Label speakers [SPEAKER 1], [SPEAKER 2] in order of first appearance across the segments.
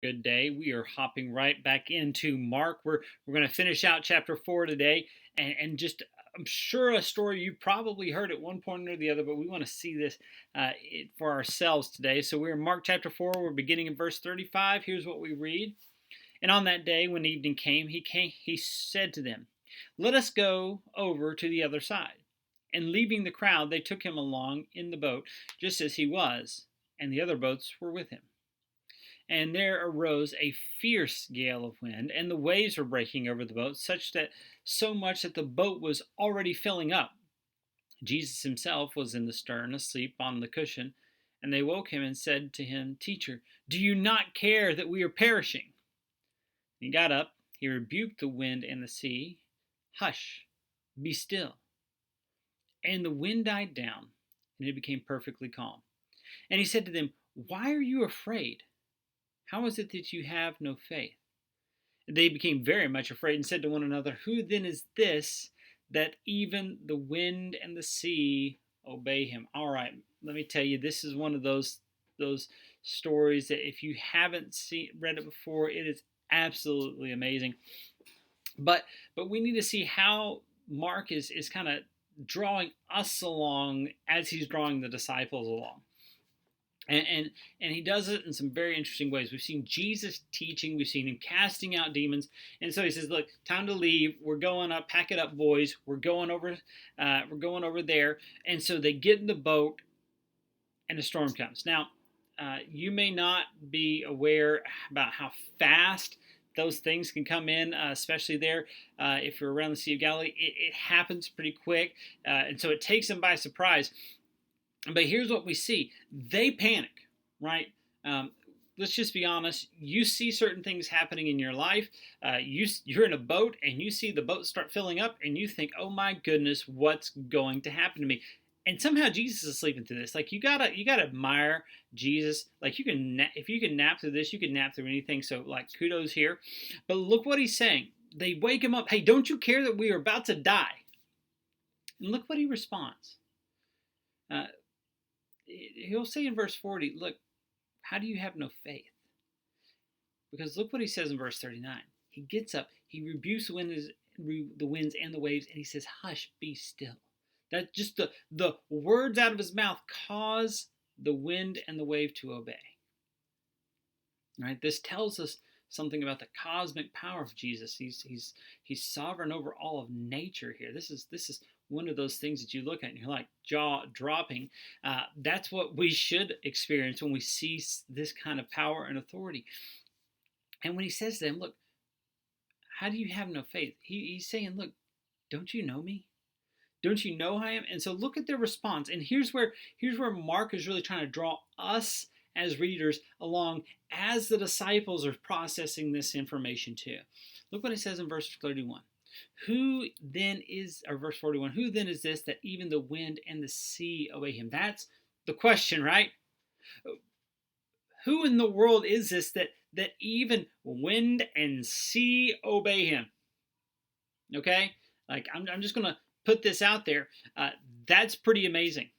[SPEAKER 1] Good day. We are hopping right back into Mark. We're going to finish out chapter 4 today, and just I'm sure a story you probably heard at one point or the other, but we want to see this for ourselves today. So we're in Mark chapter 4. We're beginning in verse 35. Here's what we read. And on that day, when evening came, he said to them, "Let us go over to the other side." And leaving the crowd, they took him along in the boat, just as he was, and the other boats were with him. And there arose a fierce gale of wind, and the waves were breaking over the boat, so much that the boat was already filling up. Jesus himself was in the stern, asleep on the cushion, and they woke him and said to him, "Teacher, do you not care that we are perishing?" He got up, he rebuked the wind and the sea. "Hush, be still." And the wind died down, and it became perfectly calm. And he said to them, "Why are you afraid? How is it that you have no faith?" They became very much afraid and said to one another, "Who then is this that even the wind and the sea obey him?" All right, let me tell you, this is one of those stories that if you haven't read it before, it is absolutely amazing. But we need to see how Mark is kind of drawing us along as he's drawing the disciples along. And he does it in some very interesting ways. We've seen Jesus teaching, we've seen him casting out demons, and so he says, "Look, time to leave. We're going up. Pack it up, boys. We're going over. We're going over there." And so they get in the boat, and a storm comes. Now, you may not be aware about how fast those things can come in, especially there if you're around the Sea of Galilee. It happens pretty quick, and so it takes them by surprise. But here's what we see. They panic, right? Let's just be honest. You see certain things happening in your life. You're in a boat and you see the boat start filling up and you think, "Oh my goodness, what's going to happen to me?" And somehow Jesus is sleeping through this. Like, you gotta admire Jesus. Like, if you can nap through this, you can nap through anything. So, like, kudos here. But look what he's saying. They wake him up. "Hey, don't you care that we are about to die?" And look what he responds. Uh, he'll say in verse 40, "Look, how do you have no faith?" Because look what he says in verse 39. He gets up, he rebukes the winds and the waves, and he says, "Hush, be still." That just the words out of his mouth cause the wind and the wave to obey. Right? This tells us something about the cosmic power of Jesus. He's sovereign over all of nature here. This is one of those things that you look at and you're like jaw dropping. That's what we should experience when we see this kind of power and authority. And when he says to them, "Look, how do you have no faith?" He's saying, "Look, don't you know me? Don't you know who I am?" And so look at their response. And here's where Mark is really trying to draw us as readers along as the disciples are processing this information too. Look what it says in verse 31. Verse 41, "Who then is this that even the wind and the sea obey him?" That's the question, right? Who in the world is this that even wind and sea obey him? Okay? Like, I'm just going to put this out there. That's pretty amazing.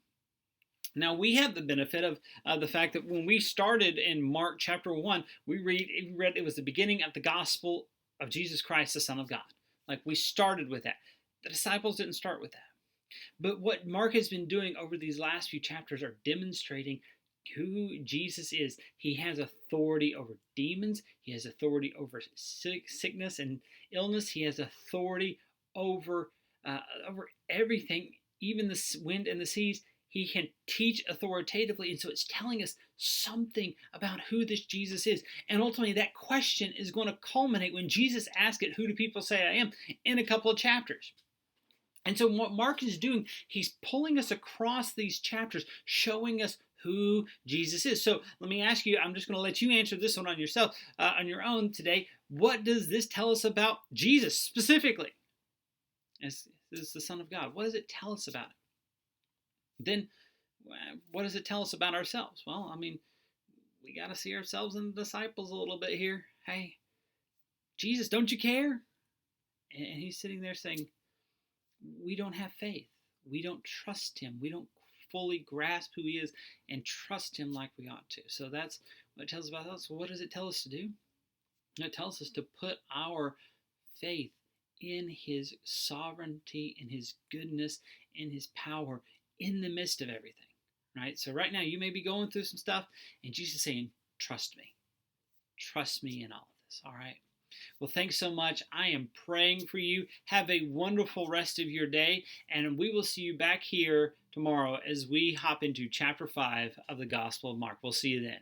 [SPEAKER 1] Now, we have the benefit of the fact that when we started in Mark chapter 1, we read it was the beginning of the gospel of Jesus Christ, the Son of God. Like, we started with that. The disciples didn't start with that. But what Mark has been doing over these last few chapters are demonstrating who Jesus is. He has authority over demons. He has authority over sickness and illness. He has authority over everything, even the wind and the seas. He can teach authoritatively, and so it's telling us something about who this Jesus is. And ultimately, that question is going to culminate when Jesus asks it, "Who do people say I am?" in a couple of chapters. And so what Mark is doing, he's pulling us across these chapters, showing us who Jesus is. So let me ask you, I'm just going to let you answer this one on on your own today. What does this tell us about Jesus specifically? As the Son of God. What does it tell us about him? Then, what does it tell us about ourselves? Well, I mean, we got to see ourselves in the disciples a little bit here. Hey, Jesus, don't you care? And he's sitting there saying, we don't have faith. We don't trust him. We don't fully grasp who he is and trust him like we ought to. So that's What it tells us about us. Well, what does it tell us to do? It tells us to put our faith in his sovereignty, in his goodness, in his power in the midst of everything. Right? So right now you may be going through some stuff, and Jesus is saying, trust me. Trust me in all of this. All right. Well, thanks so much. I am praying for you. Have a wonderful rest of your day, and we will see you back here tomorrow as we hop into chapter 5 of the Gospel of Mark. We'll see you then.